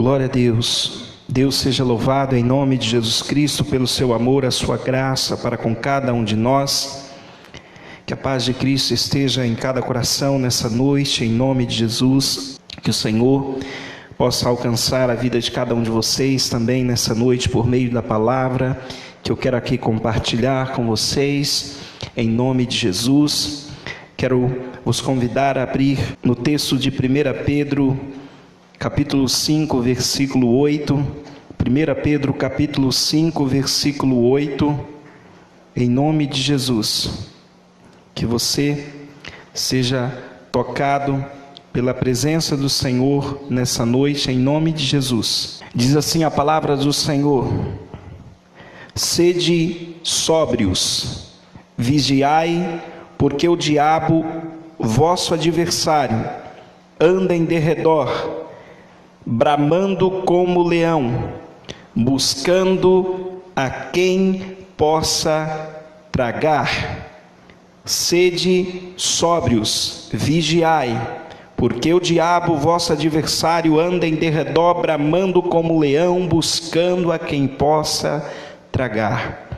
Glória a Deus. Deus seja louvado em nome de Jesus Cristo pelo seu amor, a sua graça para com cada um de nós. Que a paz de Cristo esteja em cada coração nessa noite, em nome de Jesus. Que o Senhor possa alcançar a vida de cada um de vocês também nessa noite por meio da palavra que eu quero aqui compartilhar com vocês, em nome de Jesus. Quero vos convidar a abrir no texto de 1 Pedro, capítulo 5, versículo 8. 1 Pedro, capítulo 5, versículo 8. Em nome de Jesus. Que você seja tocado pela presença do Senhor nessa noite, em nome de Jesus. Diz assim a palavra do Senhor: sede sóbrios, vigiai, porque o diabo, vosso adversário, anda em derredor, bramando como leão, buscando a quem possa tragar. Sede sóbrios, vigiai, porque o diabo, vosso adversário, anda em derredor, bramando como leão, buscando a quem possa tragar.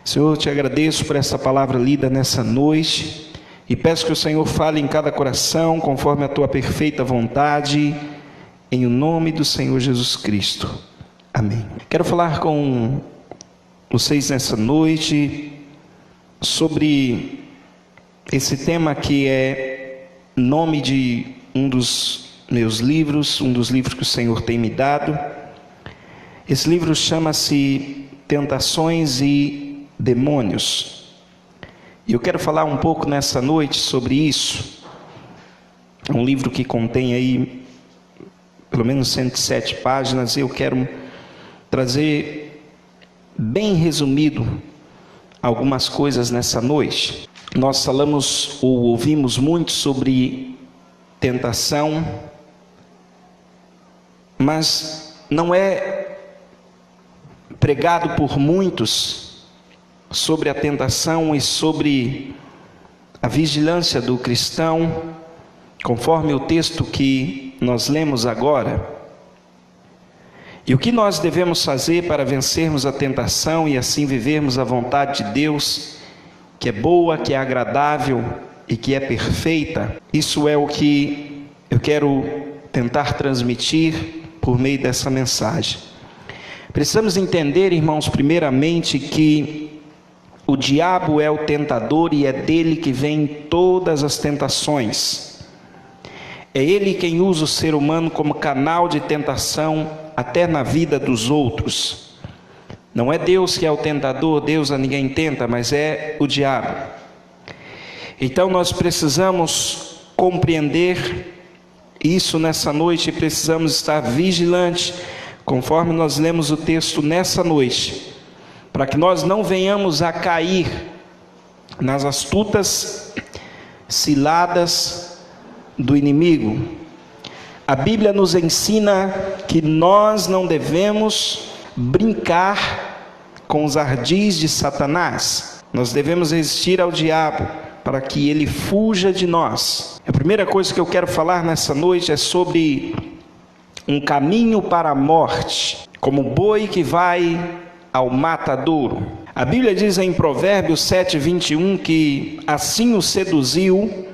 Senhor, eu te agradeço por essa palavra lida nessa noite e peço que o Senhor fale em cada coração conforme a tua perfeita vontade, em o nome do Senhor Jesus Cristo. Amém. Quero falar com vocês nessa noite sobre esse tema que é nome de um dos meus livros, um dos livros que o Senhor tem me dado. Esse livro chama-se Tentações e Demônios. E eu quero falar um pouco nessa noite sobre isso. É um livro que contém aí pelo menos 107 páginas. Eu quero trazer bem resumido algumas coisas nessa noite. Nós falamos ou ouvimos muito sobre tentação, mas não é pregado por muitos sobre a tentação e sobre a vigilância do cristão, conforme o texto que nós lemos agora. E o que nós devemos fazer para vencermos a tentação e assim vivermos a vontade de Deus, que é boa, que é agradável e que é perfeita? Isso é o que eu quero tentar transmitir por meio dessa mensagem. Precisamos entender, irmãos, primeiramente que o diabo é o tentador e é dele que vêm todas as tentações. É ele quem usa o ser humano como canal de tentação até na vida dos outros. Não é Deus que é o tentador, Deus a ninguém tenta, mas é o diabo. Então nós precisamos compreender isso nessa noite e precisamos estar vigilantes, conforme nós lemos o texto nessa noite, para que nós não venhamos a cair nas astutas ciladas do inimigo. A Bíblia nos ensina que nós não devemos brincar com os ardis de Satanás. Nós devemos resistir ao diabo para que ele fuja de nós. A primeira coisa que eu quero falar nessa noite é sobre um caminho para a morte, como boi que vai ao matadouro. A Bíblia diz em Provérbios 7:21 que assim o seduziu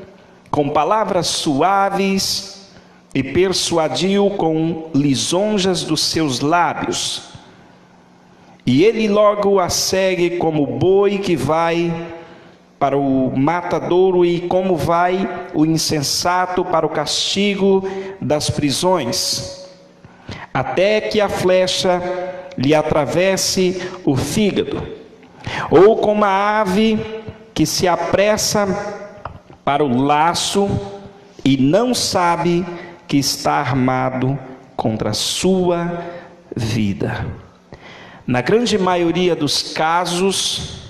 com palavras suaves e persuadiu com lisonjas dos seus lábios. E ele logo a segue como boi que vai para o matadouro e como vai o insensato para o castigo das prisões, até que a flecha lhe atravesse o fígado, ou como a ave que se apressa para o laço e não sabe que está armado contra a sua vida. Na grande maioria dos casos,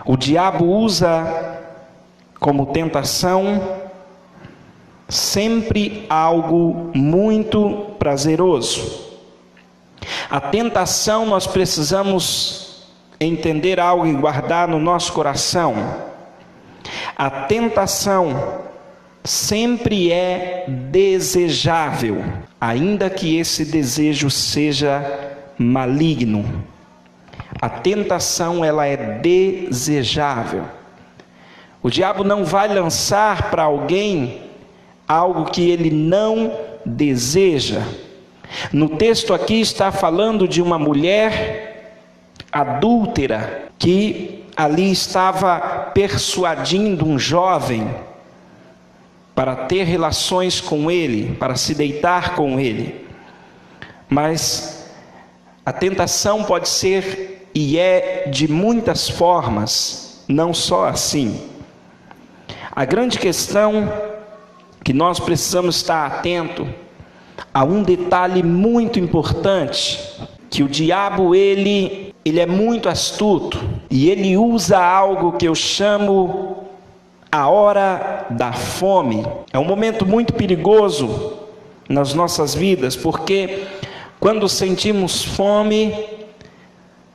o diabo usa como tentação sempre algo muito prazeroso. A tentação, nós precisamos entender algo e guardar no nosso coração. A tentação sempre é desejável. ainda que esse desejo seja maligno. A tentação, ela é desejável. O diabo não vai lançar para alguém algo que ele não deseja. No texto aqui está falando de uma mulher adúltera que ali estava persuadindo um jovem para ter relações com ele, para se deitar com ele. Mas a tentação pode ser e é de muitas formas, não só assim. A grande questão que nós precisamos estar atento a um detalhe muito importante, que o diabo ele é muito astuto e ele usa algo que eu chamo a hora da fome. É um momento muito perigoso nas nossas vidas, porque quando sentimos fome,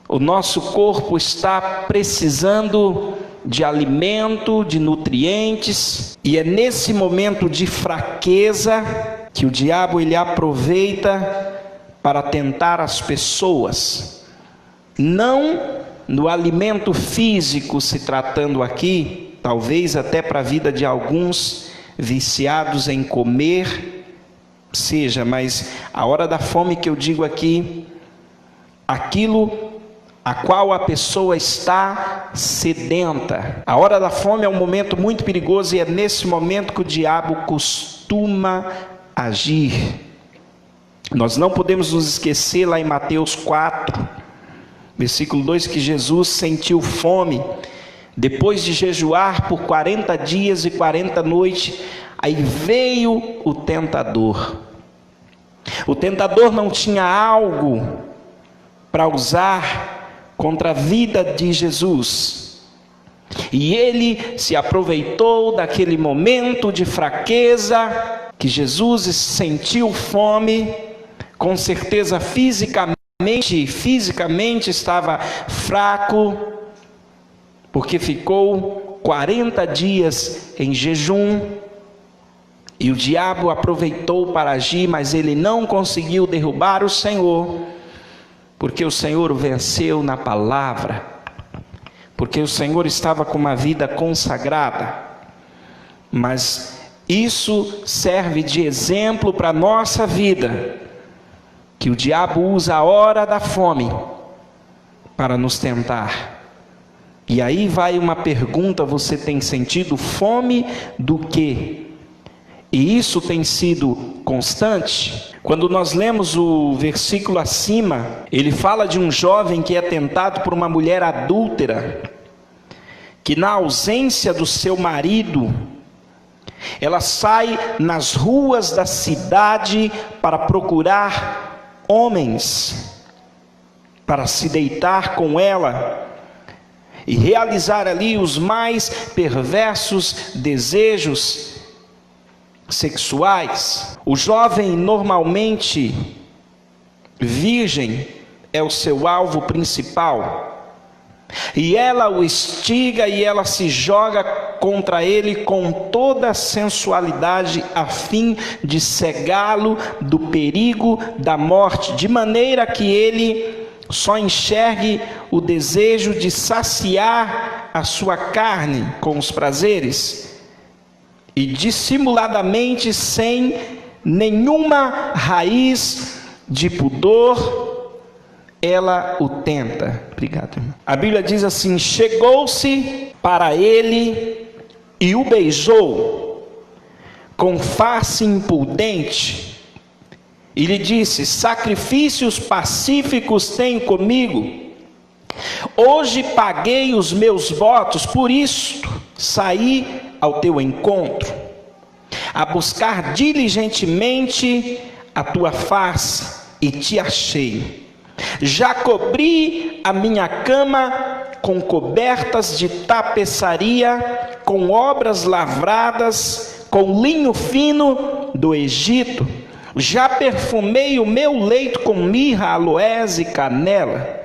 o nosso corpo está precisando de alimento, de nutrientes, e é nesse momento de fraqueza que o diabo ele aproveita para tentar as pessoas. Não no alimento físico se tratando aqui, talvez até para a vida de alguns viciados em comer, seja, mas a hora da fome que eu digo aqui, aquilo a qual a pessoa está sedenta. A hora da fome é um momento muito perigoso e é nesse momento que o diabo costuma agir. Nós não podemos nos esquecer lá em Mateus 4, versículo 2, que Jesus sentiu fome, depois de jejuar por 40 dias e 40 noites, aí veio o tentador. O tentador não tinha algo para usar contra a vida de Jesus, e ele se aproveitou daquele momento de fraqueza, que Jesus sentiu fome, com certeza fisicamente estava fraco, porque ficou 40 dias em jejum, e o diabo aproveitou para agir, mas ele não conseguiu derrubar o Senhor, porque o Senhor o venceu na palavra, porque o Senhor estava com uma vida consagrada. Mas isso serve de exemplo para a nossa vida, que o diabo usa a hora da fome para nos tentar. E aí vai uma pergunta: você tem sentido fome do quê? E isso tem sido constante? Quando nós lemos o versículo acima, ele fala de um jovem que é tentado por uma mulher adúltera, que na ausência do seu marido, ela sai nas ruas da cidade para procurar homens, para se deitar com ela, e realizar ali os mais perversos desejos sexuais. O jovem normalmente virgem é o seu alvo principal, e ela o instiga e ela se joga contra ele com toda a sensualidade, a fim de cegá-lo do perigo da morte, de maneira que ele só enxergue o desejo de saciar a sua carne com os prazeres, e dissimuladamente, sem nenhuma raiz de pudor, ela o tenta. Obrigado, irmão. A Bíblia diz assim: chegou-se para ele e o beijou com face impudente, e lhe disse: sacrifícios pacíficos tenho comigo, hoje paguei os meus votos, por isto saí ao teu encontro, a buscar diligentemente a tua face, e te achei. Já cobri a minha cama com cobertas de tapeçaria, com obras lavradas, com linho fino do Egito. Já perfumei o meu leito com mirra, aloés e canela.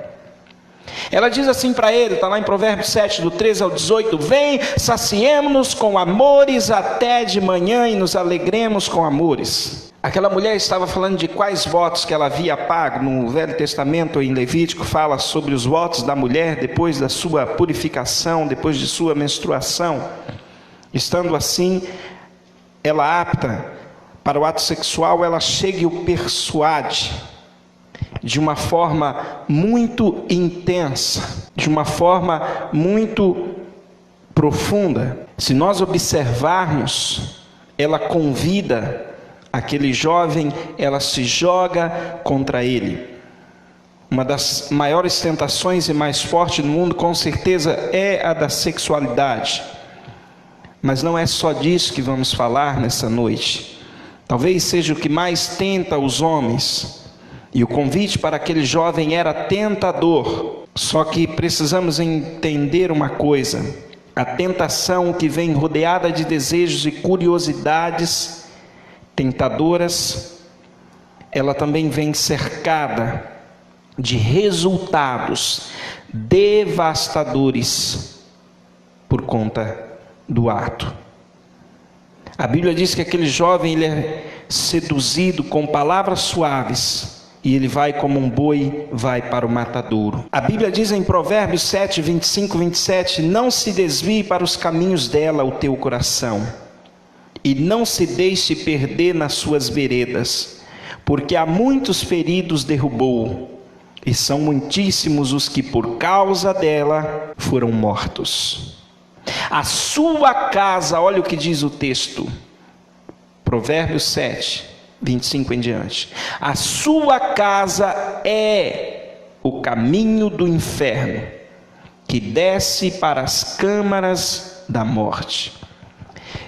Ela diz assim para ele, está lá em Provérbios 7, do 13 ao 18: vem, saciemo-nos com amores até de manhã e nos alegremos com amores. Aquela mulher estava falando de quais votos que ela havia pago. No Velho Testamento, em Levítico, fala sobre os votos da mulher depois da sua purificação, depois de sua menstruação. Estando assim, ela apta para o ato sexual, ela chega e o persuade de uma forma muito intensa, de uma forma muito profunda. Se nós observarmos, ela convida aquele jovem, ela se joga contra ele. Uma das maiores tentações e mais fortes do mundo, com certeza, é a da sexualidade. Mas não é só disso que vamos falar nessa noite. Talvez seja o que mais tenta os homens. E o convite para aquele jovem era tentador. Só que precisamos entender uma coisa: a tentação que vem rodeada de desejos e curiosidades tentadoras, ela também vem cercada de resultados devastadores por conta do ato. A Bíblia diz que aquele jovem ele é seduzido com palavras suaves e ele vai como um boi vai para o matadouro. A Bíblia diz em Provérbios 7, 25, 27, não se desvie para os caminhos dela o teu coração, e não se deixe perder nas suas veredas, porque há muitos feridos derrubou, e são muitíssimos os que por causa dela foram mortos. A sua casa, olha o que diz o texto, Provérbios 7, 25 em diante, a sua casa é o caminho do inferno, que desce para as câmaras da morte.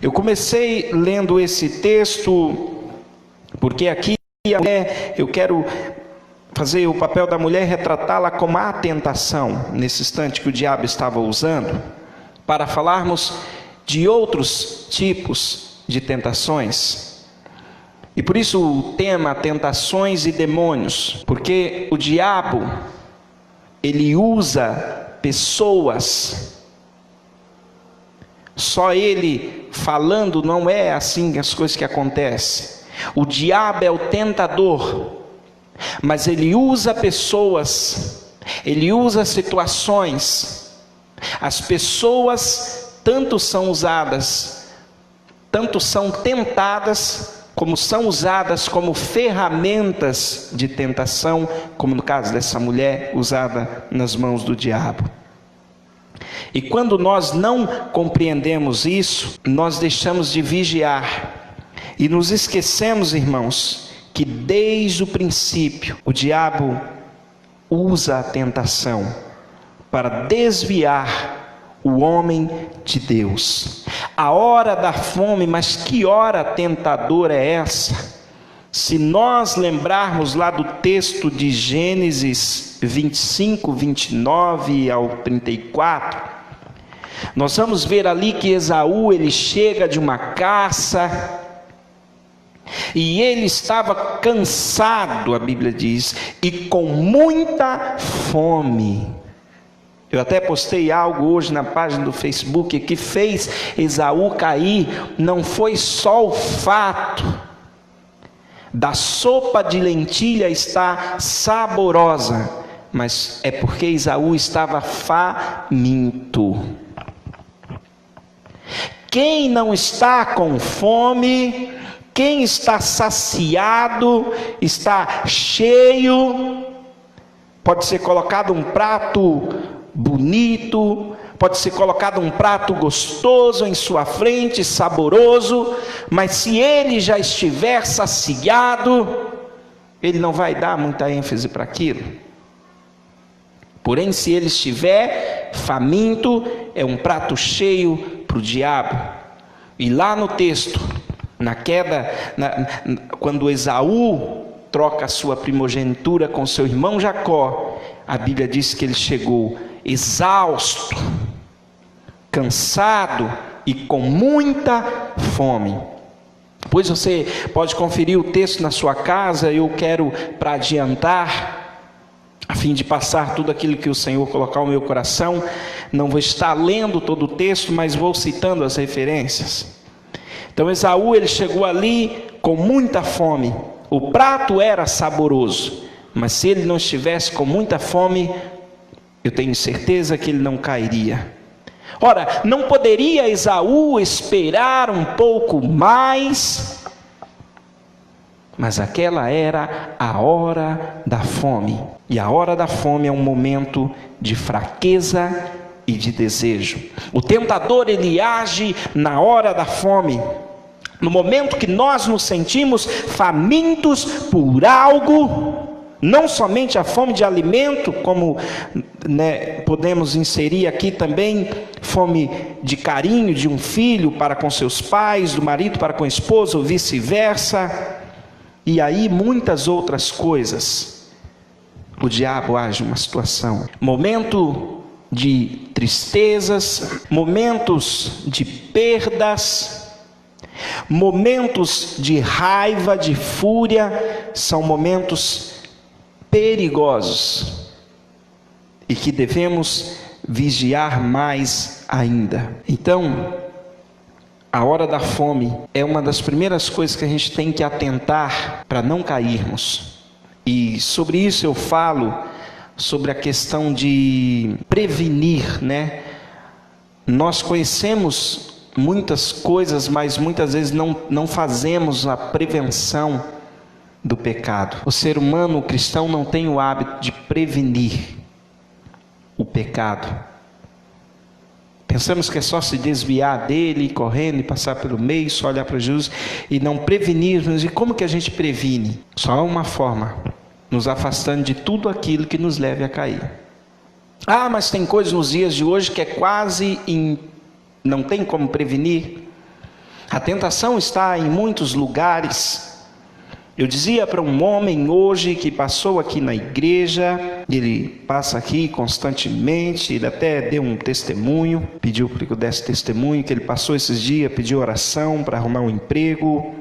Eu comecei lendo esse texto, porque aqui a mulher, eu quero fazer o papel da mulher, retratá-la como a tentação, nesse instante que o diabo estava usando, para falarmos de outros tipos de tentações. E por isso o tema tentações e demônios, porque o diabo, ele usa pessoas. Só ele falando não é assim as coisas que acontecem. O diabo é o tentador, mas ele usa pessoas, ele usa situações. As pessoas tanto são usadas, tanto são tentadas, como são usadas como ferramentas de tentação, como no caso dessa mulher usada nas mãos do diabo. E quando nós não compreendemos isso, nós deixamos de vigiar e nos esquecemos, irmãos, que desde o princípio o diabo usa a tentação para desviar o homem de Deus. A hora da fome, mas que hora tentadora é essa? Se nós lembrarmos lá do texto de Gênesis 25, 29 ao 34, nós vamos ver ali que Esaú, ele chega de uma caça, e ele estava cansado, a Bíblia diz, e com muita fome. Eu até postei algo hoje na página do Facebook, que fez Esaú cair, não foi só o fato da sopa de lentilha estar saborosa, mas é porque Esaú estava faminto. Quem não está com fome, quem está saciado, está cheio, pode ser colocado um prato bonito, pode ser colocado um prato gostoso em sua frente, saboroso, mas se ele já estiver saciado, ele não vai dar muita ênfase para aquilo. Porém, se ele estiver faminto, é um prato cheio para o diabo. E lá no texto, na queda, quando Esaú troca a sua primogenitura com seu irmão Jacó, a Bíblia diz que ele chegou exausto, cansado e com muita fome. Pois você pode conferir o texto na sua casa. Eu quero, para adiantar, a fim de passar tudo aquilo que o Senhor colocar no meu coração, não vou estar lendo todo o texto, mas vou citando as referências. Então Esaú, ele chegou ali com muita fome, o prato era saboroso, mas se ele não estivesse com muita fome, eu tenho certeza que ele não cairia. Ora, não poderia Esaú esperar um pouco mais? Mas aquela era a hora da fome, e a hora da fome é um momento de fraqueza e de desejo. O tentador, ele age na hora da fome, no momento que nós nos sentimos famintos por algo. Não somente a fome de alimento, como podemos inserir aqui também, fome de carinho de um filho para com seus pais, do marido para com a esposa, ou vice-versa, e aí muitas outras coisas. O diabo age uma situação, momento de tristezas, momentos de perdas, momentos de raiva, de fúria, são momentos perigosos e que devemos vigiar mais ainda. Então, a hora da fome é uma das primeiras coisas que a gente tem que atentar para não cairmos. E sobre isso eu falo, sobre a questão de prevenir, Nós conhecemos muitas coisas, mas muitas vezes não fazemos a prevenção do pecado. O ser humano, o cristão, não tem o hábito de prevenir o pecado. Pensamos que é só se desviar dele, correndo e passar pelo meio, só olhar para Jesus e não prevenirmos. E como que a gente previne? Só há uma forma: nos afastando de tudo aquilo que nos leve a cair. Mas tem coisas nos dias de hoje que é quase não tem como prevenir. A tentação está em muitos lugares. Eu dizia para um homem hoje que passou aqui na igreja, ele passa aqui constantemente, ele até deu um testemunho, pediu para que eu desse testemunho, que ele passou esses dias, pediu oração para arrumar um emprego,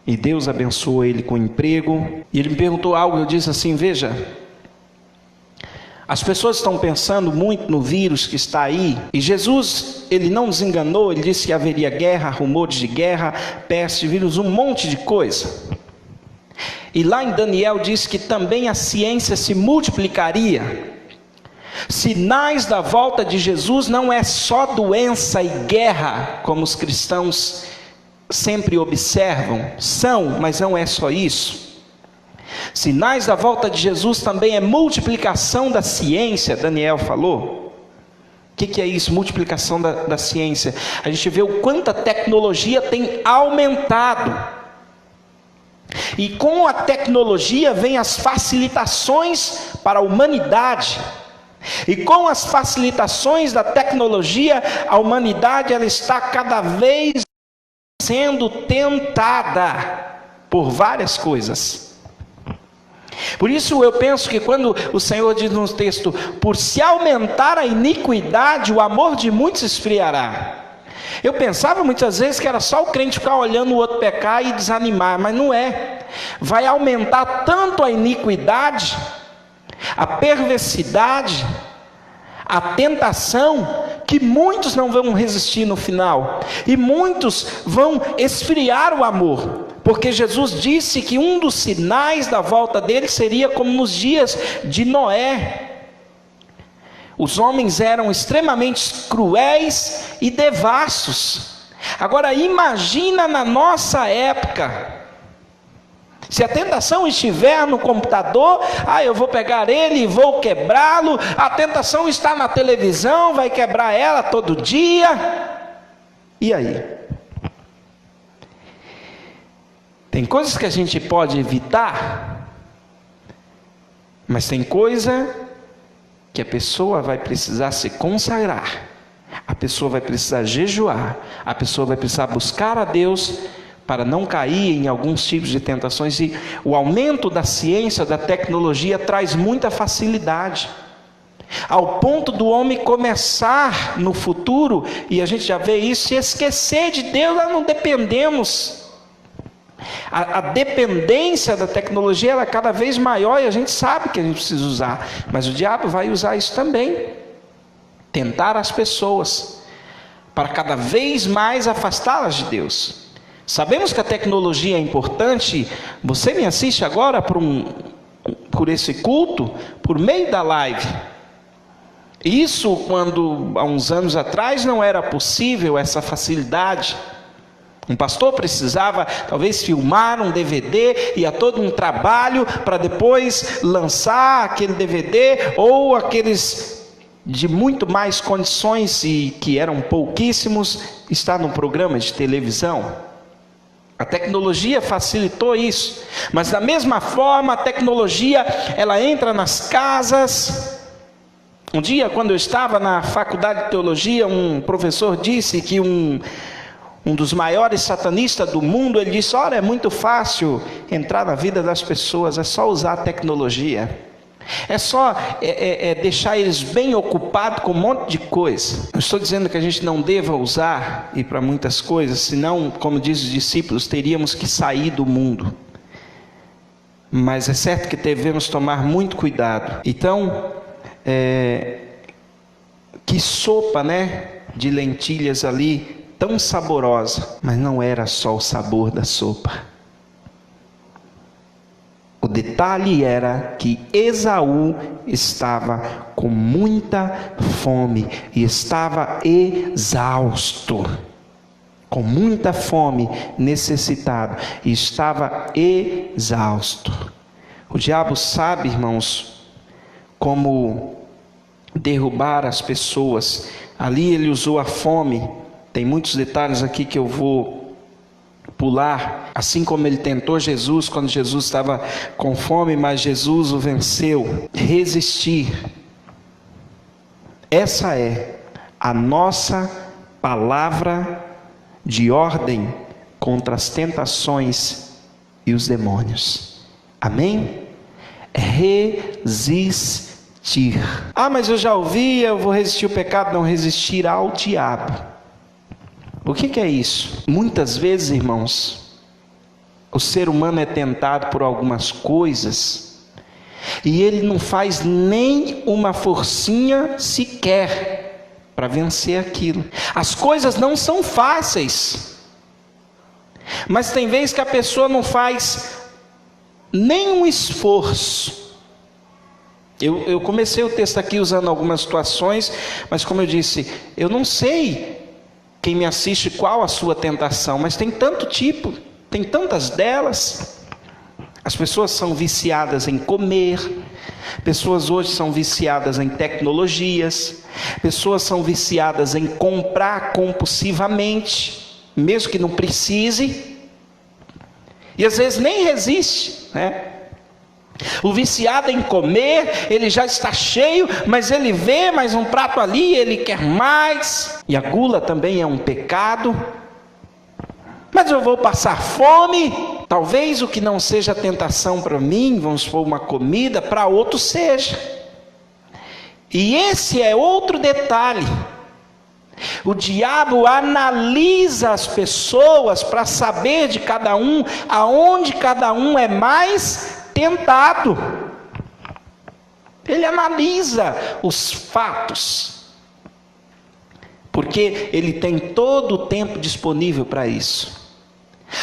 e Deus abençoou ele com o emprego, e ele me perguntou algo, eu disse assim: veja, as pessoas estão pensando muito no vírus que está aí, e Jesus, ele não nos enganou, ele disse que haveria guerra, rumores de guerra, peste, vírus, um monte de coisa. E lá em Daniel diz que também a ciência se multiplicaria. Sinais da volta de Jesus não é só doença e guerra, como os cristãos sempre observam, mas não é só isso. Sinais da volta de Jesus também é multiplicação da ciência, Daniel falou. O que é isso? Multiplicação da ciência. A gente vê o quanto a tecnologia tem aumentado. E com a tecnologia vem as facilitações para a humanidade. E com as facilitações da tecnologia, a humanidade ela está cada vez sendo tentada por várias coisas. Por isso eu penso que quando o Senhor diz no texto: por se aumentar a iniquidade, o amor de muitos esfriará. Eu pensava muitas vezes que era só o crente ficar olhando o outro pecar e desanimar, mas não é. Vai aumentar tanto a iniquidade, a perversidade, a tentação, que muitos não vão resistir no final, e muitos vão esfriar o amor, porque Jesus disse que um dos sinais da volta dele seria como nos dias de Noé. Os homens eram extremamente cruéis e devassos. Agora imagina na nossa época, se a tentação estiver no computador, eu vou pegar ele e vou quebrá-lo. A tentação está na televisão, vai quebrar ela todo dia. E aí? Tem coisas que a gente pode evitar, mas tem coisa que a pessoa vai precisar se consagrar, a pessoa vai precisar jejuar, a pessoa vai precisar buscar a Deus para não cair em alguns tipos de tentações. E o aumento da ciência, da tecnologia traz muita facilidade, ao ponto do homem começar no futuro, e a gente já vê isso, se esquecer de Deus. Nós não dependemos. A dependência da tecnologia ela é cada vez maior, e a gente sabe que a gente precisa usar, mas o diabo vai usar isso também, tentar as pessoas para cada vez mais afastá-las de Deus. Sabemos que a tecnologia é importante. Você me assiste agora por esse culto, por meio da live. Isso, quando há uns anos atrás não era possível essa facilidade. Um pastor precisava talvez filmar um DVD, e há todo um trabalho para depois lançar aquele DVD, ou aqueles de muito mais condições e que eram pouquíssimos, estar num programa de televisão. A tecnologia facilitou isso, mas da mesma forma a tecnologia ela entra nas casas. Um dia, quando eu estava na faculdade de teologia, um professor disse que um dos maiores satanistas do mundo, ele disse: olha, é muito fácil entrar na vida das pessoas, é só usar a tecnologia. É só deixar eles bem ocupados com um monte de coisa. Não estou dizendo que a gente não deva usar e para muitas coisas, senão, como diz os discípulos, teríamos que sair do mundo. Mas é certo que devemos tomar muito cuidado. Então, que sopa, de lentilhas ali, tão saborosa, mas não era só o sabor da sopa. O detalhe era que Esaú estava com muita fome e estava exausto, com muita fome, necessitado, e estava exausto. O diabo sabe, irmãos, como derrubar as pessoas. Ali ele usou a fome. Tem muitos detalhes aqui que eu vou pular, assim como ele tentou Jesus quando Jesus estava com fome, mas Jesus o venceu. Resistir. Essa é a nossa palavra de ordem contra as tentações e os demônios. Amém? Resistir. Ah, mas eu já ouvi, eu vou resistir ao pecado. Não, resistir ao diabo. O que é isso? Muitas vezes, irmãos, o ser humano é tentado por algumas coisas e ele não faz nem uma forcinha sequer para vencer aquilo. As coisas não são fáceis, mas tem vezes que a pessoa não faz nenhum esforço. Eu comecei o texto aqui usando algumas situações, mas como eu disse, eu não sei quem me assiste qual a sua tentação, mas tem tanto tipo, tem tantas delas. As pessoas são viciadas em comer, pessoas hoje são viciadas em tecnologias, pessoas são viciadas em comprar compulsivamente, mesmo que não precise, e às vezes nem resiste, O viciado em comer, ele já está cheio, mas ele vê mais um prato ali, ele quer mais. E a gula também é um pecado. Mas eu vou passar fome. Talvez o que não seja tentação para mim, vamos supor uma comida, para outro seja. E esse é outro detalhe. O diabo analisa as pessoas para saber de cada um, aonde cada um é mais tentado. Ele analisa os fatos, porque ele tem todo o tempo disponível para isso.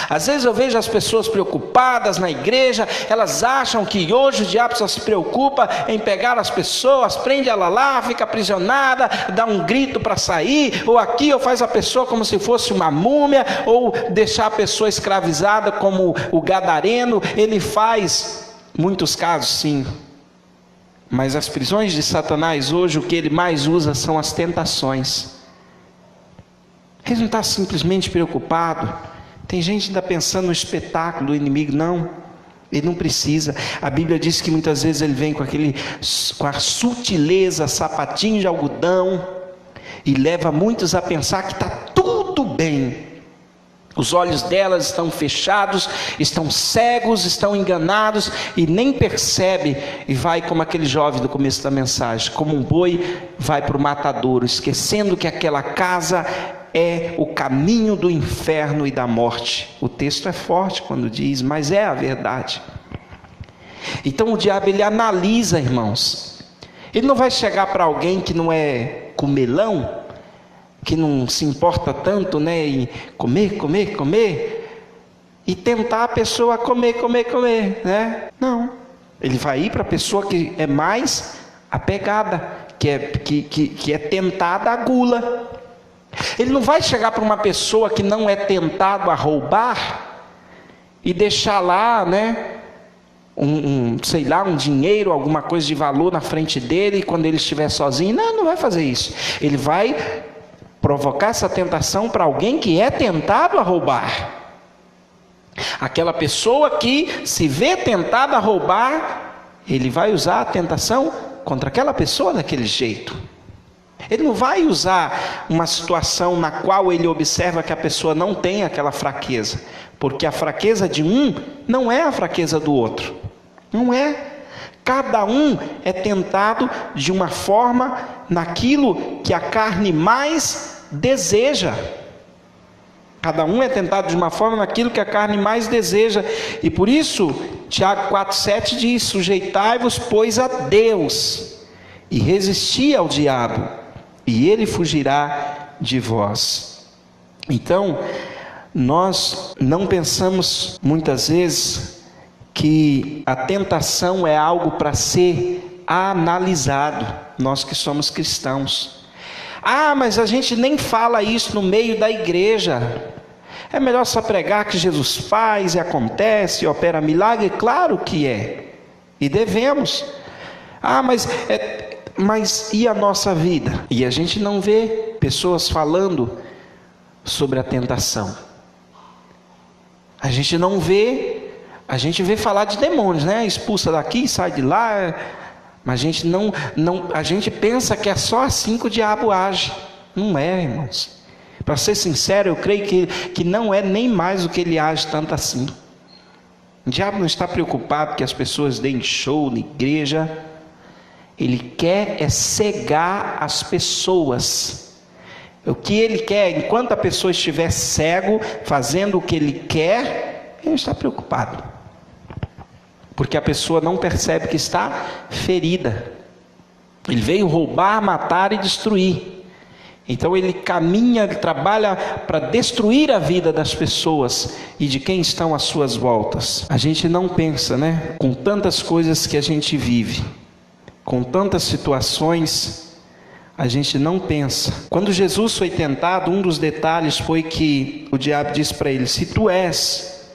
Às vezes eu vejo as pessoas preocupadas na igreja, elas acham que hoje o diabo só se preocupa em pegar as pessoas, prende ela lá, fica aprisionada, dá um grito para sair, ou aqui, ou faz a pessoa como se fosse uma múmia, ou deixar a pessoa escravizada como o gadareno. Ele faz muitos casos, sim, mas as prisões de Satanás hoje, o que ele mais usa são as tentações. Ele não está simplesmente preocupado. Tem gente ainda pensando no espetáculo do inimigo. Não, ele não precisa. A Bíblia diz que muitas vezes ele vem com a sutileza, sapatinho de algodão, e leva muitos a pensar que está tudo bem. Os olhos delas estão fechados, estão cegos, estão enganados e nem percebe, e vai como aquele jovem do começo da mensagem, como um boi vai para o matadouro, esquecendo que aquela casa é o caminho do inferno e da morte. O texto é forte quando diz, mas é a verdade. Então o diabo, ele analisa, irmãos. Ele não vai chegar para alguém que não é comelão, que não se importa tanto, em comer, e tentar a pessoa a comer, né? Não. Ele vai ir para a pessoa que é mais apegada, que é tentada à gula. Ele não vai chegar para uma pessoa que não é tentado a roubar e deixar lá, né, sei lá, um dinheiro, alguma coisa de valor na frente dele, quando ele estiver sozinho. Não vai fazer isso. Ele vai provocar essa tentação para alguém que é tentado a roubar. Aquela pessoa que se vê tentada a roubar, ele vai usar a tentação contra aquela pessoa daquele jeito. Ele não vai usar uma situação na qual ele observa que a pessoa não tem aquela fraqueza, porque a fraqueza de um não é a fraqueza do outro. Não é. Cada um é tentado de uma forma naquilo que a carne mais deseja. Cada um é tentado de uma forma naquilo que a carne mais deseja. E por isso, Tiago 4,7 diz: sujeitai-vos, pois, a Deus, e resisti ao diabo, e ele fugirá de vós. Então, nós não pensamos muitas vezes que a tentação é algo para ser analisado, nós que somos cristãos. Mas a gente nem fala isso no meio da igreja. É melhor só pregar que Jesus faz e acontece e opera milagre. Claro que é, e devemos. Mas e a nossa vida? E a gente não vê pessoas falando sobre a tentação. A gente não vê, a gente vê falar de demônios, né? Expulsa daqui, sai de lá. Mas a gente a gente pensa que é só assim que o diabo age. Não é, irmãos. Para ser sincero, eu creio que não é nem mais do que ele age tanto assim. O diabo não está preocupado que as pessoas deem show na igreja. Ele quer é cegar as pessoas. O que ele quer, enquanto a pessoa estiver cego, fazendo o que ele quer, ele não está preocupado. Porque a pessoa não percebe que está ferida. Ele veio roubar, matar e destruir. Então ele caminha, ele trabalha para destruir a vida das pessoas e de quem estão às suas voltas. A gente não pensa, né? Com tantas coisas que a gente vive, com tantas situações, a gente não pensa. Quando Jesus foi tentado, um dos detalhes foi que o diabo disse para ele: se tu és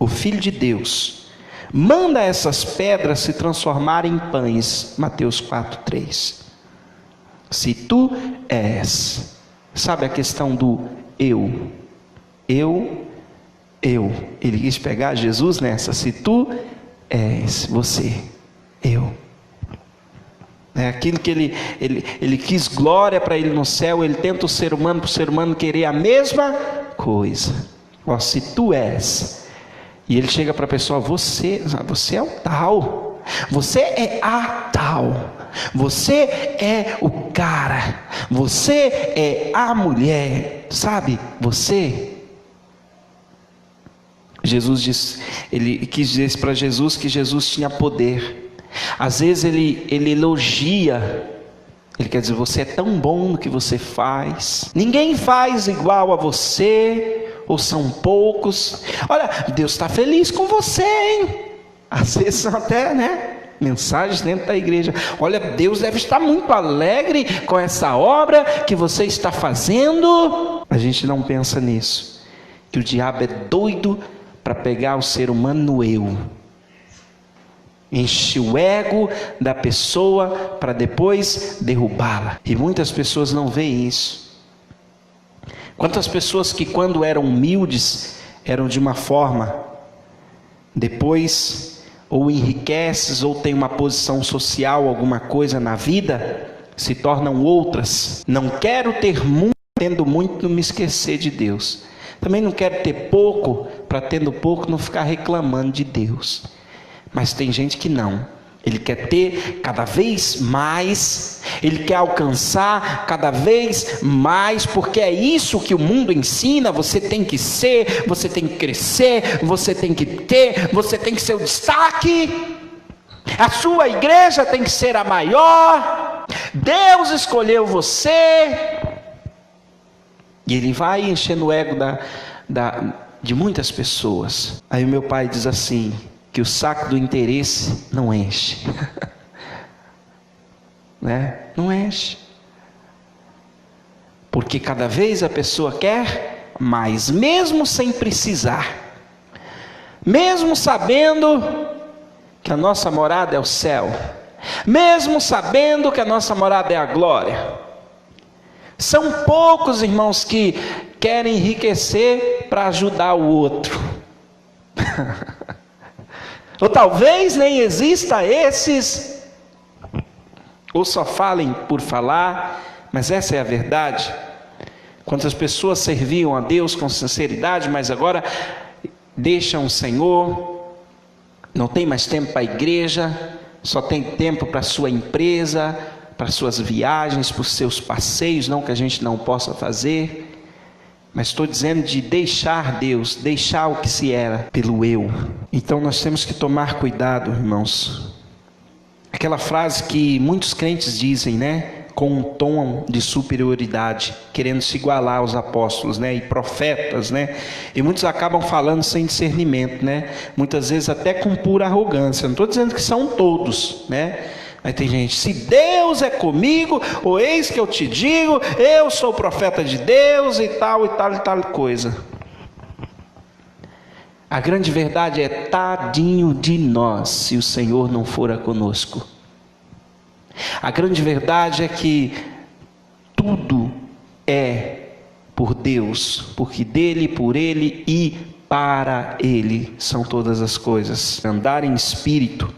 o Filho de Deus, manda essas pedras se transformarem em pães. Mateus 4:3. Se tu és. Sabe a questão do eu. Ele quis pegar Jesus nessa. Se tu és, você, eu. É aquilo que ele quis glória para ele no céu. Ele tenta o ser humano para o ser humano querer a mesma coisa. Se tu és. E ele chega para a pessoa: você é o tal, você é a tal, você é o cara, você é a mulher, sabe? Jesus disse, ele quis dizer para Jesus que Jesus tinha poder. Às vezes ele elogia, ele quer dizer: você é tão bom no que você faz, ninguém faz igual a você, ou são poucos. Olha, Deus está feliz com você, hein? Às vezes são até, né, mensagens dentro da igreja: olha, Deus deve estar muito alegre com essa obra que você está fazendo. A gente não pensa nisso, que o diabo é doido para pegar o ser humano no eu, enche o ego da pessoa para depois derrubá-la. E muitas pessoas não veem isso. Quantas pessoas que quando eram humildes eram de uma forma, depois ou enriqueces ou tem uma posição social, alguma coisa na vida, se tornam outras. Não quero ter muito, tendo muito, não me esquecer de Deus. Também não quero ter pouco, para tendo pouco não ficar reclamando de Deus. Mas tem gente que não. Ele quer ter cada vez mais, ele quer alcançar cada vez mais, porque é isso que o mundo ensina: você tem que ser, você tem que crescer, você tem que ter, você tem que ser o destaque, a sua igreja tem que ser a maior, Deus escolheu você. E ele vai enchendo o ego de muitas pessoas. Aí o meu pai diz assim, que o saco do interesse não enche. Né? Não enche. Porque cada vez a pessoa quer mais, mesmo sem precisar. Mesmo sabendo que a nossa morada é o céu. Mesmo sabendo que a nossa morada é a glória. São poucos, irmãos, que querem enriquecer para ajudar o outro. Ou talvez nem exista esses, ou só falem por falar, mas essa é a verdade. Quantas pessoas serviam a Deus com sinceridade, mas agora deixam o Senhor, não tem mais tempo para a igreja, só tem tempo para a sua empresa, para suas viagens, para os seus passeios, não que a gente não possa fazer, mas estou dizendo de deixar Deus, deixar o que se era pelo eu. Então nós temos que tomar cuidado, irmãos. Aquela frase que muitos crentes dizem, né? Com um tom de superioridade, querendo se igualar aos apóstolos, né? E profetas, né? E muitos acabam falando sem discernimento, né? Muitas vezes até com pura arrogância. Não estou dizendo que são todos, né? Aí tem gente, se Deus é comigo, ou eis que eu te digo, eu sou o profeta de Deus e tal coisa. A grande verdade é, tadinho de nós, se o Senhor não for conosco. A grande verdade é que tudo é por Deus, porque dele, por ele e para ele são todas as coisas. Andar em espírito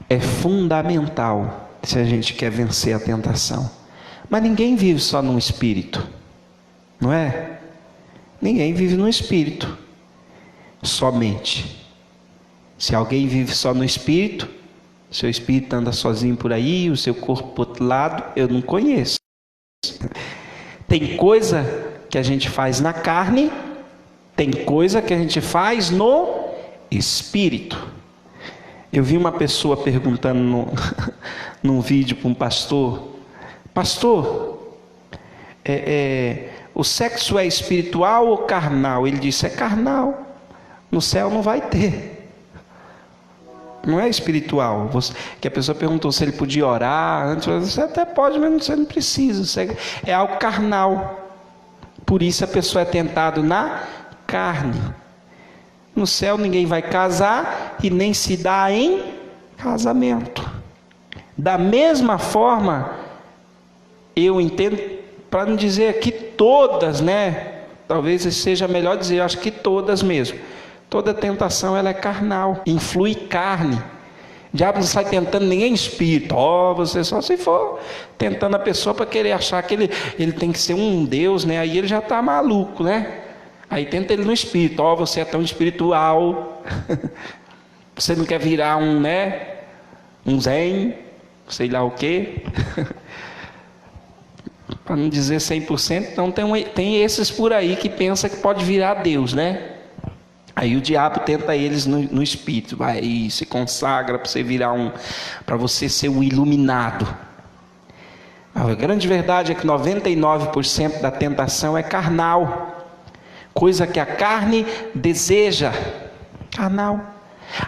é fundamental se a gente quer vencer a tentação. Mas ninguém vive só no espírito, não é? Ninguém vive no espírito somente. Se alguém vive só no espírito, seu espírito anda sozinho por aí, o seu corpo para o outro lado, eu não conheço. Tem coisa que a gente faz na carne, tem coisa que a gente faz no espírito. Eu vi uma pessoa perguntando num vídeo para um pastor: pastor, o sexo é espiritual ou carnal? Ele disse: é carnal, no céu não vai ter. Não é espiritual. Que a pessoa perguntou se ele podia orar antes. Você até pode, mas você não precisa. É algo carnal. Por isso a pessoa é tentada na carne. No céu ninguém vai casar e nem se dá em casamento. Da mesma forma, eu entendo, para não dizer aqui todas, né? Talvez seja melhor dizer, eu acho que todas mesmo. Toda tentação ela é carnal, influi carne. O diabo não sai tentando ninguém espírito. Você só se for tentando a pessoa para querer achar que ele tem que ser um Deus, né? Aí ele já está maluco, né? Aí tenta ele no espírito. Você é tão espiritual. Você não quer virar um zen, sei lá o quê. Para não dizer 100%, então tem esses por aí que pensam que pode virar Deus, né? Aí o diabo tenta eles no espírito, vai e se consagra para você virar para você ser um iluminado. A grande verdade é que 99% da tentação é carnal, coisa que a carne deseja. Carnal.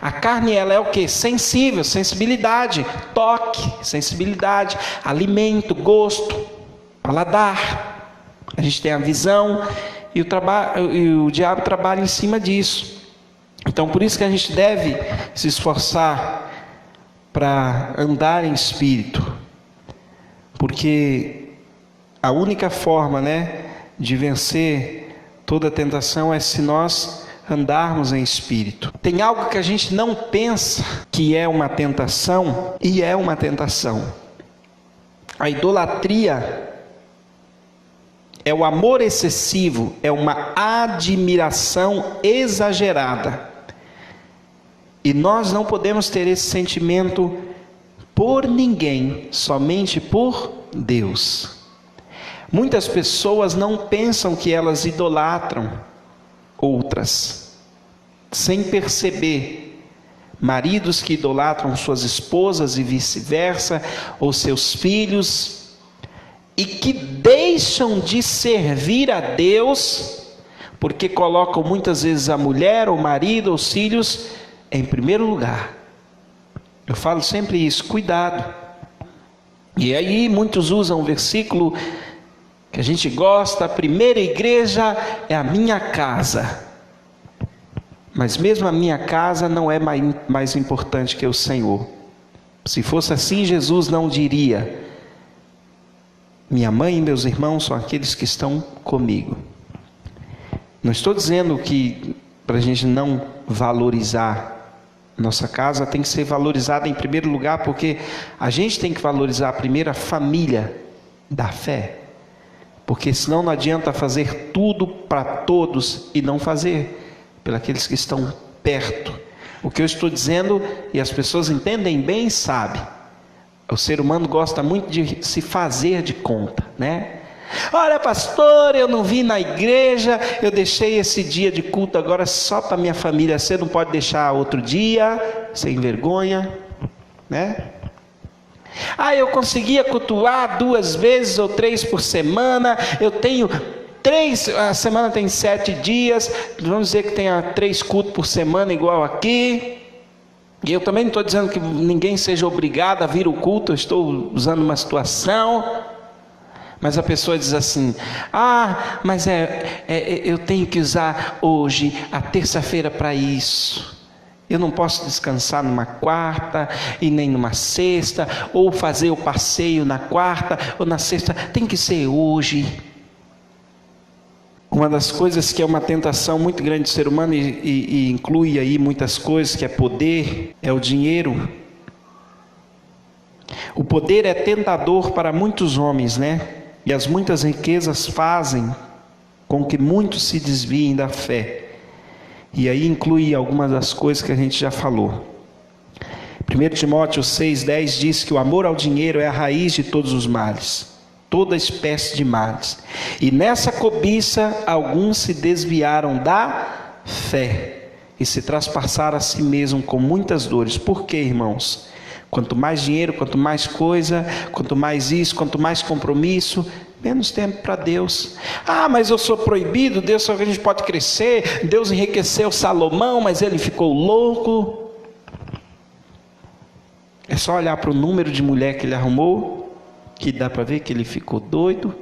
A carne ela é o que? Sensível, sensibilidade, toque, sensibilidade, alimento, gosto, paladar. A gente tem a visão. E o diabo trabalha em cima disso. Então por isso que a gente deve se esforçar para andar em espírito. Porque a única forma, de vencer toda tentação é se nós andarmos em espírito. Tem algo que a gente não pensa que é uma tentação, e é uma tentação. A idolatria é o amor excessivo, é uma admiração exagerada. E nós não podemos ter esse sentimento por ninguém, somente por Deus. Muitas pessoas não pensam que elas idolatram outras, sem perceber. Maridos que idolatram suas esposas e vice-versa, ou seus filhos, e que deixam de servir a Deus porque colocam muitas vezes a mulher, o marido, os filhos em primeiro lugar. Eu falo sempre isso, cuidado. E aí muitos usam um versículo que a gente gosta: a primeira igreja é a minha casa. Mas mesmo a minha casa não é mais importante que o Senhor. Se fosse assim, Jesus não diria: minha mãe e meus irmãos são aqueles que estão comigo. Não estou dizendo que para a gente não valorizar nossa casa, tem que ser valorizada em primeiro lugar, porque a gente tem que valorizar primeiro a família da fé, porque senão não adianta fazer tudo para todos e não fazer pelos que estão perto. O que eu estou dizendo, e as pessoas entendem bem, sabem, o ser humano gosta muito de se fazer de conta, né? Olha, pastor, eu não vim na igreja, eu deixei esse dia de culto agora só para minha família. Você não pode deixar outro dia, sem vergonha, né? Ah, eu conseguia cultuar 2 vezes ou 3 por semana, eu tenho 3, a semana tem 7 dias, vamos dizer que tenha 3 cultos por semana igual aqui. E eu também não estou dizendo que ninguém seja obrigado a vir ao culto, eu estou usando uma situação. Mas a pessoa diz assim: ah, mas eu tenho que usar hoje, a terça-feira para isso. Eu não posso descansar numa quarta e nem numa sexta, ou fazer o passeio na quarta ou na sexta, tem que ser hoje. Uma das coisas que é uma tentação muito grande do ser humano, e inclui aí muitas coisas, que é poder, é o dinheiro. O poder é tentador para muitos homens, né? E as muitas riquezas fazem com que muitos se desviem da fé. E aí inclui algumas das coisas que a gente já falou. 1 Timóteo 6,10 diz que o amor ao dinheiro é a raiz de todos os males, toda espécie de males. E nessa cobiça alguns se desviaram da fé e se traspassaram a si mesmo com muitas dores. Por quê, irmãos? Quanto mais dinheiro, quanto mais coisa, quanto mais isso, quanto mais compromisso, menos tempo para Deus. Ah, mas eu sou proibido, Deus só que a gente pode crescer. Deus enriqueceu Salomão, mas ele ficou louco. É só olhar para o número de mulher que ele arrumou, que dá para ver que ele ficou doido.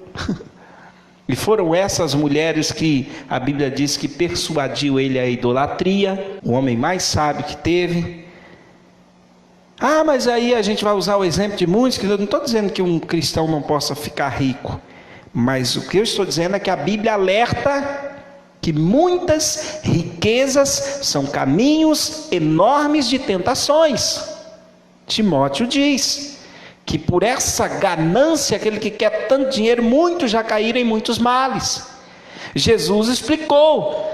E foram essas mulheres que a Bíblia diz que persuadiu ele à idolatria, o homem mais sábio que teve. Ah, mas aí a gente vai usar o exemplo de muitos, que eu não estou dizendo que um cristão não possa ficar rico, mas o que eu estou dizendo é que a Bíblia alerta que muitas riquezas são caminhos enormes de tentações. Timóteo diz que por essa ganância, aquele que quer tanto dinheiro, muitos já caíram em muitos males. Jesus explicou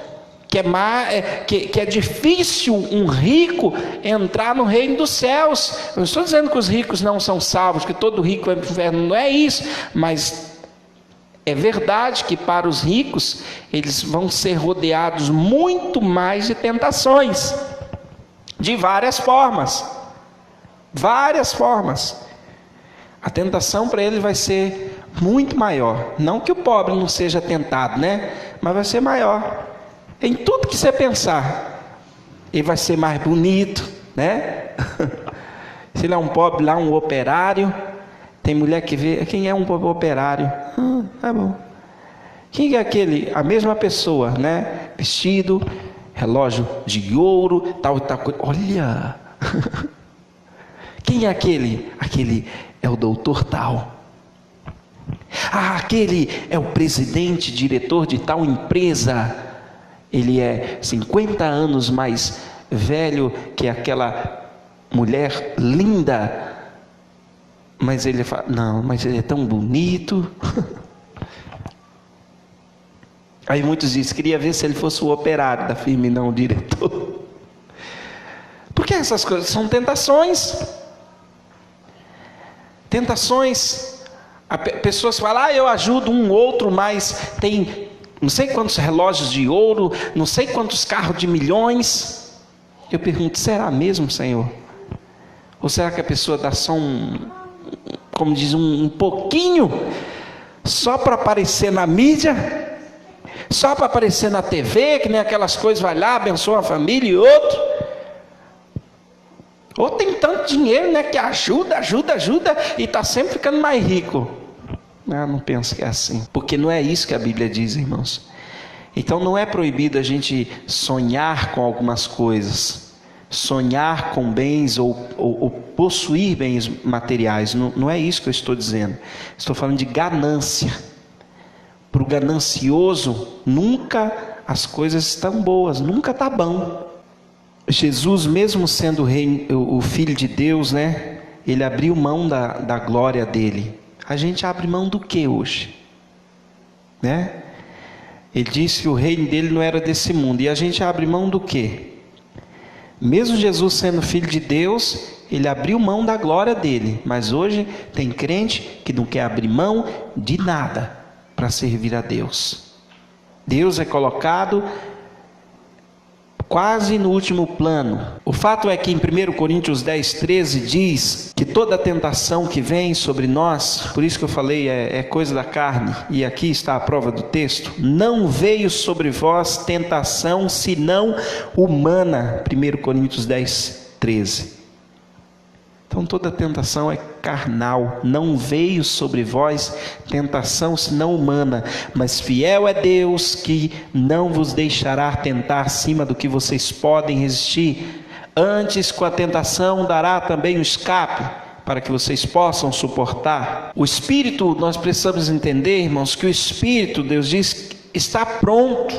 que é difícil um rico entrar no reino dos céus. Eu não estou dizendo que os ricos não são salvos, que todo rico vai para o inferno, não é isso, mas é verdade que para os ricos eles vão ser rodeados muito mais de tentações, de várias formas. A tentação para ele vai ser muito maior. Não que o pobre não seja tentado, né? Mas vai ser maior. Em tudo que você pensar, ele vai ser mais bonito, né? Se ele é um pobre lá, um operário, tem mulher que vê, quem é um operário? Tá bom. Quem é aquele? A mesma pessoa, né? Vestido, relógio de ouro, tal e tal coisa. Olha! Quem é aquele? Aquele é o doutor tal. Ah, aquele é o presidente, diretor de tal empresa. Ele é 50 anos mais velho que aquela mulher linda. Mas ele fala, não, mas ele é tão bonito. Aí muitos dizem, queria ver se ele fosse o operário da firma e não o diretor. Porque essas coisas são tentações. Pessoas falam, eu ajudo um outro, mas tem não sei quantos relógios de ouro, não sei quantos carros de milhões. Eu pergunto, será mesmo, Senhor? Ou será que a pessoa dá só um pouquinho, só para aparecer na mídia, Só para aparecer na TV, que nem aquelas coisas, vai lá, abençoa uma família e outro. Ou tem tanto dinheiro, né, que ajuda, e está sempre ficando mais rico. Não penso que é assim, porque não é isso que a Bíblia diz, irmãos. Então não é proibido a gente sonhar com algumas coisas, sonhar com bens ou possuir bens materiais, não é isso que eu estou dizendo. Estou falando de ganância. Para o ganancioso, nunca as coisas estão boas, nunca está bom. Jesus, mesmo sendo o Filho de Deus, né, ele abriu mão da glória dele. A gente abre mão do que hoje? Né? Ele disse que o reino dele não era desse mundo, e a gente abre mão do que? Mesmo Jesus sendo Filho de Deus, ele abriu mão da glória dele, mas hoje tem crente que não quer abrir mão de nada para servir a Deus. Deus é colocado quase no último plano. O fato é que em 1 Coríntios 10:13 diz que toda tentação que vem sobre nós, por isso que eu falei, é coisa da carne, e aqui está a prova do texto, não veio sobre vós tentação senão humana. 1 Coríntios 10:13. Então toda tentação é carnal, não veio sobre vós tentação senão humana, mas fiel é Deus que não vos deixará tentar acima do que vocês podem resistir, antes com a tentação dará também um escape, para que vocês possam suportar. O Espírito, nós precisamos entender, irmãos, que o Espírito, Deus diz, está pronto,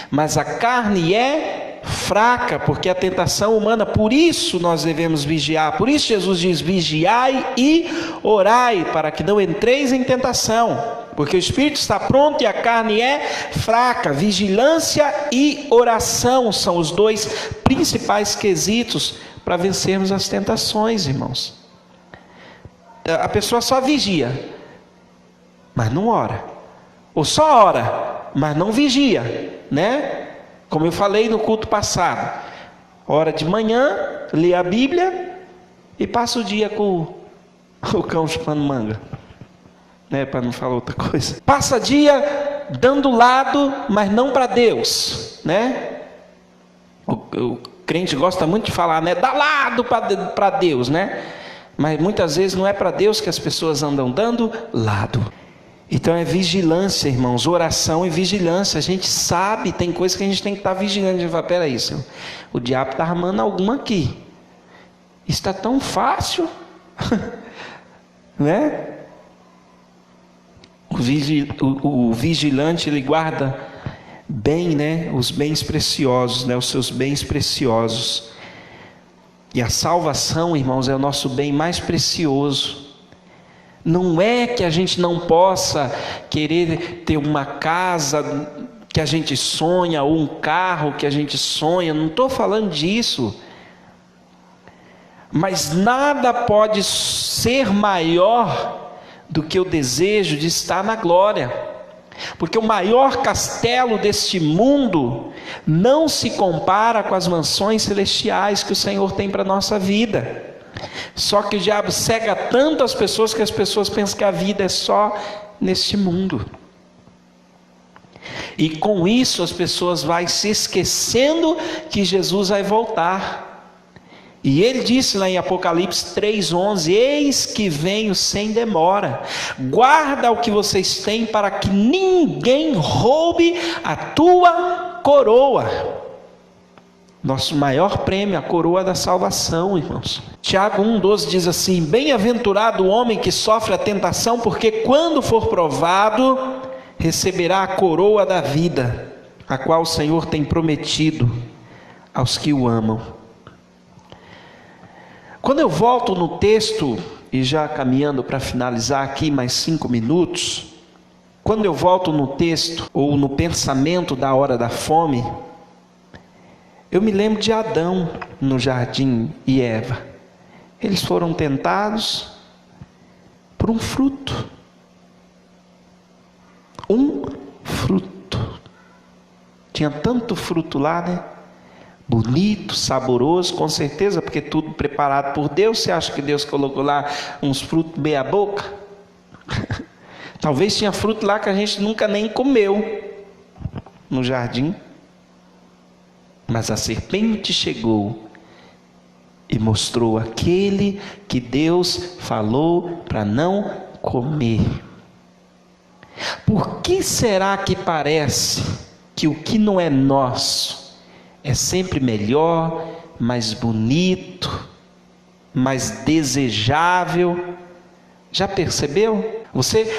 mas a carne é fraca, porque a tentação humana, por isso nós devemos vigiar, por isso Jesus diz, vigiai e orai, para que não entreis em tentação, porque o Espírito está pronto e a carne é fraca. Vigilância e oração são os dois principais quesitos para vencermos as tentações, irmãos. A pessoa só vigia, mas não ora, ou só ora, mas não vigia, né? Como eu falei no culto passado, ora de manhã, lê a Bíblia e passa o dia com o cão chupando manga, né, para não falar outra coisa. Passa dia dando lado, mas não para Deus, né? O crente gosta muito de falar, né, dá lado para Deus, né? Mas muitas vezes não é para Deus que as pessoas andam dando lado. Então é vigilância, irmãos, oração e vigilância. A gente sabe, tem coisas que a gente tem que estar vigilando. A gente fala, peraí, Senhor, o diabo está armando alguma aqui. Está tão fácil, né? O vigilante, ele guarda bem, né, os bens preciosos, né, os seus bens preciosos. E a salvação, irmãos, é o nosso bem mais precioso. Não é que a gente não possa querer ter uma casa que a gente sonha, ou um carro que a gente sonha, não estou falando disso. Mas nada pode ser maior do que o desejo de estar na glória. Porque o maior castelo deste mundo não se compara com as mansões celestiais que o Senhor tem para a nossa vida. Só que o diabo cega tanto as pessoas que as pessoas pensam que a vida é só neste mundo. E com isso as pessoas vão se esquecendo que Jesus vai voltar. E ele disse lá em Apocalipse 3:11, eis que venho sem demora, guarda o que vocês têm para que ninguém roube a tua coroa. Nosso maior prêmio, a coroa da salvação, irmãos. Tiago 1:12 diz assim, bem-aventurado o homem que sofre a tentação, porque quando for provado, receberá a coroa da vida, a qual o Senhor tem prometido aos que o amam. Quando eu volto no texto, e já caminhando para finalizar aqui mais 5 minutos, quando eu volto no texto, ou no pensamento da hora da fome, eu me lembro de Adão no jardim e Eva. Eles foram tentados por um fruto. Um fruto. Tinha tanto fruto lá, né? Bonito, saboroso, com certeza, porque tudo preparado por Deus. Você acha que Deus colocou lá uns frutos meia boca? Talvez tinha fruto lá que a gente nunca nem comeu. no jardim. Mas a serpente chegou e mostrou aquele que Deus falou para não comer. Por que será que parece que o que não é nosso é sempre melhor, mais bonito, mais desejável? Já percebeu?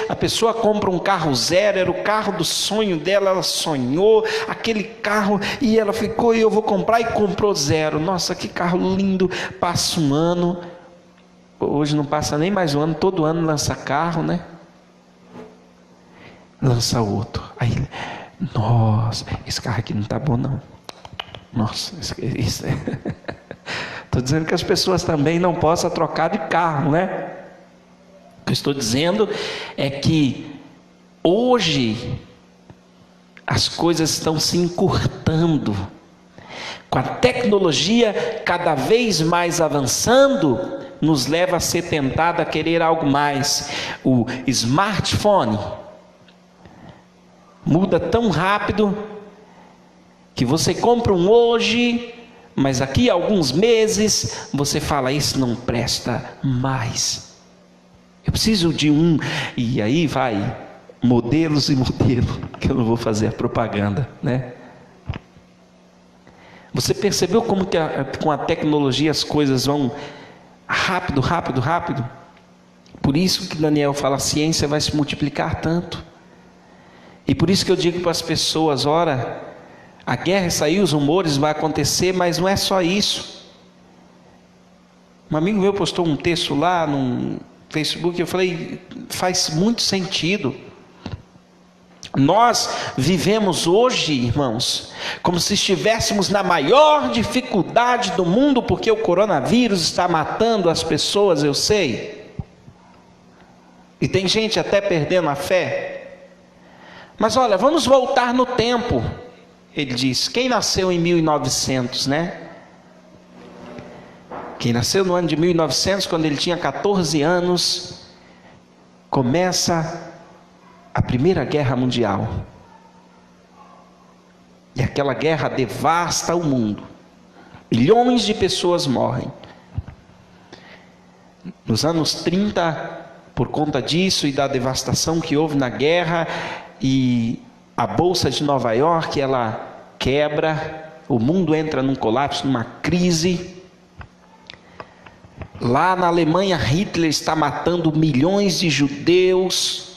A pessoa compra um carro zero, era o carro do sonho dela, ela sonhou aquele carro e ela ficou, e eu vou comprar, e comprou zero. Nossa, que carro lindo. Passa um ano, hoje não passa nem mais um ano, todo ano lança carro, né? Lança outro. Aí, nossa, esse carro aqui não está bom não. Nossa, isso é... Estou dizendo que as pessoas também não possam trocar de carro, né? O que eu estou dizendo é que hoje as coisas estão se encurtando. Com a tecnologia cada vez mais avançando, nos leva a ser tentado a querer algo mais. O smartphone muda tão rápido que você compra um hoje, mas daqui a alguns meses você fala, isso não presta mais, eu preciso de um. E aí vai modelos e modelos, que eu não vou fazer a propaganda, né? Você percebeu como que com a tecnologia as coisas vão rápido, rápido, rápido? Por isso que Daniel fala, a ciência vai se multiplicar tanto. E por isso que eu digo para as pessoas, ora, a guerra saiu, os rumores vão acontecer, mas não é só isso. Um amigo meu postou um texto lá no Facebook, e eu falei, faz muito sentido. Nós vivemos hoje, irmãos, como se estivéssemos na maior dificuldade do mundo, porque o coronavírus está matando as pessoas, eu sei. E tem gente até perdendo a fé. Mas olha, vamos voltar no tempo. Ele diz, quem nasceu em 1900, né? Quem nasceu no ano de 1900, quando ele tinha 14 anos, começa a Primeira Guerra Mundial. E aquela guerra devasta o mundo. Milhões de pessoas morrem. Nos anos 30, por conta disso e da devastação que houve na guerra, e a Bolsa de Nova York, ela quebra, o mundo entra num colapso, numa crise. Lá na Alemanha, Hitler está matando milhões de judeus.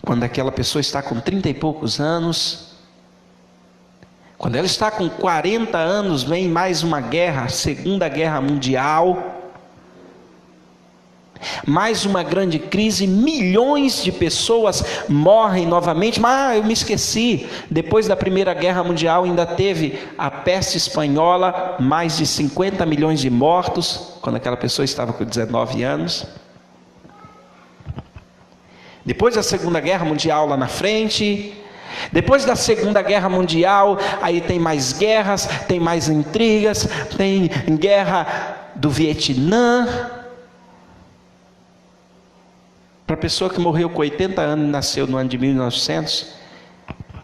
Quando aquela pessoa está com 30 e poucos anos, quando ela está com 40 anos, vem mais uma guerra, Segunda Guerra Mundial, mais uma grande crise, milhões de pessoas morrem novamente. Mas eu me esqueci, depois da Primeira Guerra Mundial ainda teve a peste espanhola, mais de 50 milhões de mortos, quando aquela pessoa estava com 19 anos. Depois da Segunda Guerra Mundial lá na frente, depois da Segunda Guerra Mundial, aí tem mais guerras, tem mais intrigas, tem guerra do Vietnã. Para a pessoa que morreu com 80 anos e nasceu no ano de 1900,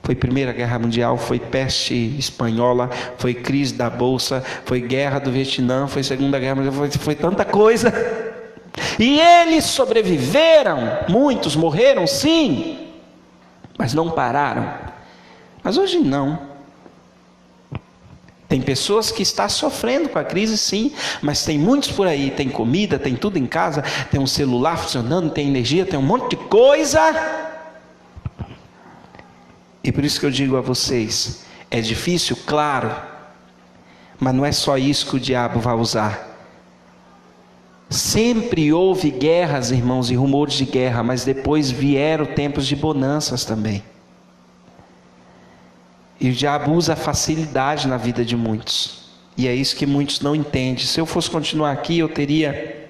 foi Primeira Guerra Mundial, foi peste espanhola, foi crise da Bolsa, foi guerra do Vietnã, foi Segunda Guerra Mundial, foi tanta coisa. E eles sobreviveram, muitos morreram sim, mas não pararam. Mas hoje não. Tem pessoas que estão sofrendo com a crise sim, mas tem muitos por aí, tem comida, tem tudo em casa, tem um celular funcionando, tem energia, tem um monte de coisa. E por isso que eu digo a vocês, é difícil, claro, mas não é só isso que o diabo vai usar. Sempre houve guerras, irmãos, e rumores de guerra, mas depois vieram tempos de bonanças também. E o diabo usa facilidade na vida de muitos. E é isso que muitos não entendem. Se eu fosse continuar aqui, eu teria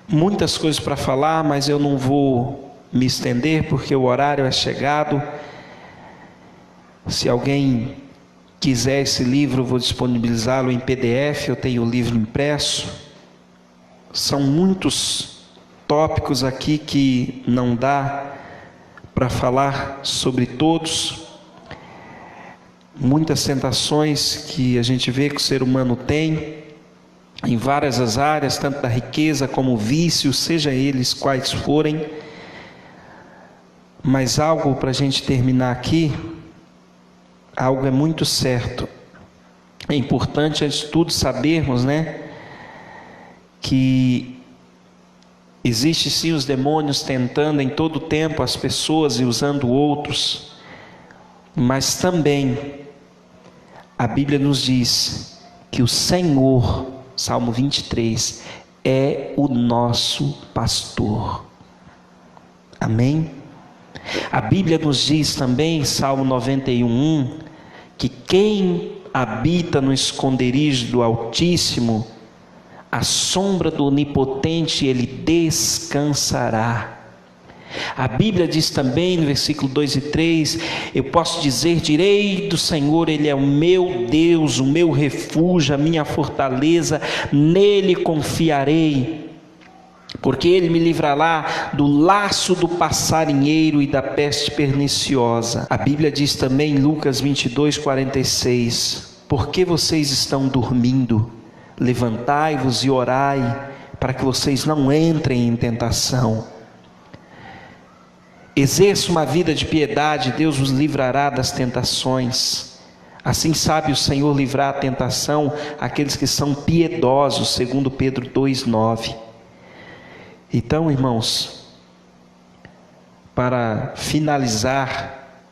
muitas coisas para falar, mas eu não vou me estender, porque o horário é chegado. Se alguém quiser esse livro, eu vou disponibilizá-lo em PDF, eu tenho o livro impresso. São muitos tópicos aqui que não dá para falar sobre todos. Muitas tentações que a gente vê que o ser humano tem, em várias as áreas, tanto da riqueza como vícios, seja eles quais forem. Mas algo para a gente terminar aqui, algo é muito certo. É importante, antes de tudo, sabermos, que existe sim os demônios tentando em todo tempo as pessoas e usando outros, mas também a Bíblia nos diz que o Senhor, Salmo 23, é o nosso pastor. Amém? A Bíblia nos diz também, Salmo 91:1, que quem habita no esconderijo do Altíssimo, à sombra do Onipotente ele descansará. A Bíblia diz também no versículo 2 e 3, eu posso dizer, direi do Senhor, Ele é o meu Deus, o meu refúgio, a minha fortaleza, nele confiarei, porque Ele me livrará do laço do passarinheiro e da peste perniciosa. A Bíblia diz também em Lucas 22:46, por que vocês estão dormindo? Levantai-vos e orai, para que vocês não entrem em tentação. Exerça uma vida de piedade, Deus os livrará das tentações. Assim sabe o Senhor livrar a tentação aqueles que são piedosos, segundo Pedro 2:9. Então, irmãos, para finalizar,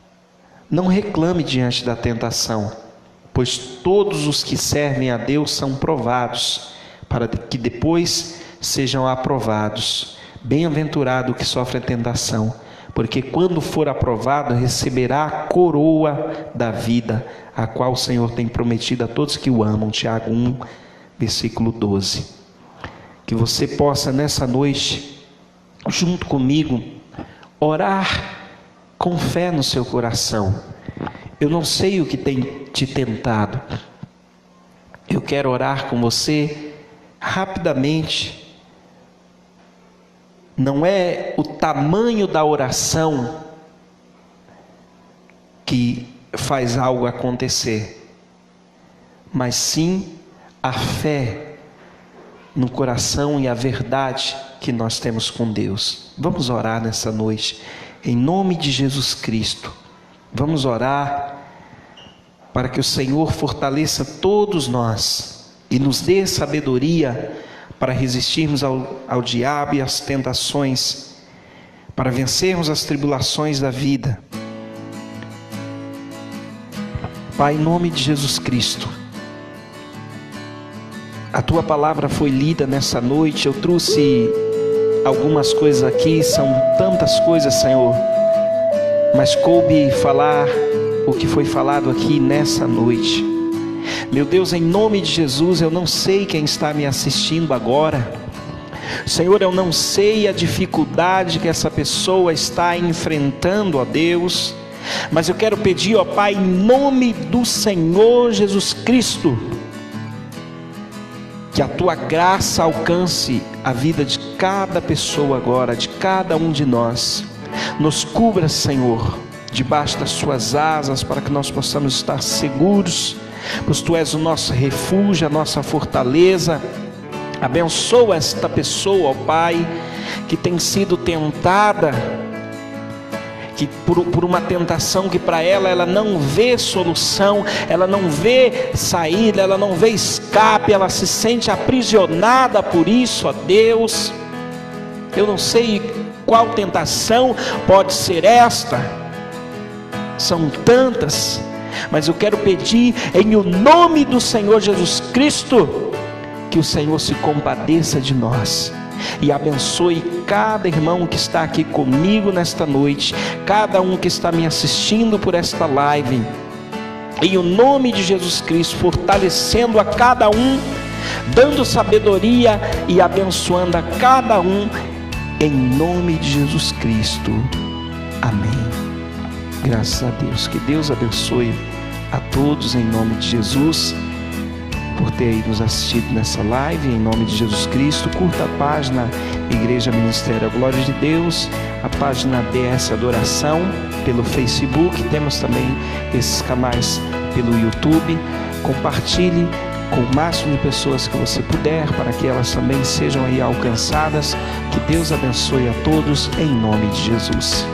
não reclame diante da tentação, pois todos os que servem a Deus são provados, para que depois sejam aprovados. Bem-aventurado o que sofre a tentação, porque quando for aprovado, receberá a coroa da vida, a qual o Senhor tem prometido a todos que o amam. Tiago 1, versículo 12. Que você possa nessa noite, junto comigo, orar com fé no seu coração. Eu não sei o que tem te tentado. Eu quero orar com você rapidamente. Não é o tamanho da oração que faz algo acontecer, mas sim a fé no coração e a verdade que nós temos com Deus. Vamos orar nessa noite, em nome de Jesus Cristo. Vamos orar para que o Senhor fortaleça todos nós e nos dê sabedoria para resistirmos ao diabo e às tentações, para vencermos as tribulações da vida. Pai, em nome de Jesus Cristo, a Tua palavra foi lida nessa noite, eu trouxe algumas coisas aqui, são tantas coisas, Senhor, mas coube falar o que foi falado aqui nessa noite. Meu Deus, em nome de Jesus, eu não sei quem está me assistindo agora. Senhor, eu não sei a dificuldade que essa pessoa está enfrentando, ó Deus, mas eu quero pedir, ó Pai, em nome do Senhor Jesus Cristo, que a Tua graça alcance a vida de cada pessoa agora, de cada um de nós. Nos cubra, Senhor, debaixo das Suas asas, para que nós possamos estar seguros, pois Tu és o nosso refúgio, a nossa fortaleza. Abençoa esta pessoa, ó Pai, que tem sido tentada, que por uma tentação que para ela não vê solução, ela não vê saída, ela não vê escape, ela se sente aprisionada por isso, ó Deus. Eu não sei qual tentação pode ser esta, são tantas, mas eu quero pedir em o nome do Senhor Jesus Cristo, que o Senhor se compadeça de nós e abençoe cada irmão que está aqui comigo nesta noite, cada um que está me assistindo por esta live, em o nome de Jesus Cristo, fortalecendo a cada um, dando sabedoria e abençoando a cada um, em nome de Jesus Cristo, amém. Graças a Deus, que Deus abençoe a todos em nome de Jesus. por ter aí nos assistido nessa live, em nome de Jesus Cristo. Curta a página Igreja Ministério a Glória de Deus, a página DS Adoração pelo Facebook, temos também esses canais pelo YouTube. Compartilhe com o máximo de pessoas que você puder, para que elas também sejam aí alcançadas. Que Deus abençoe a todos, em nome de Jesus.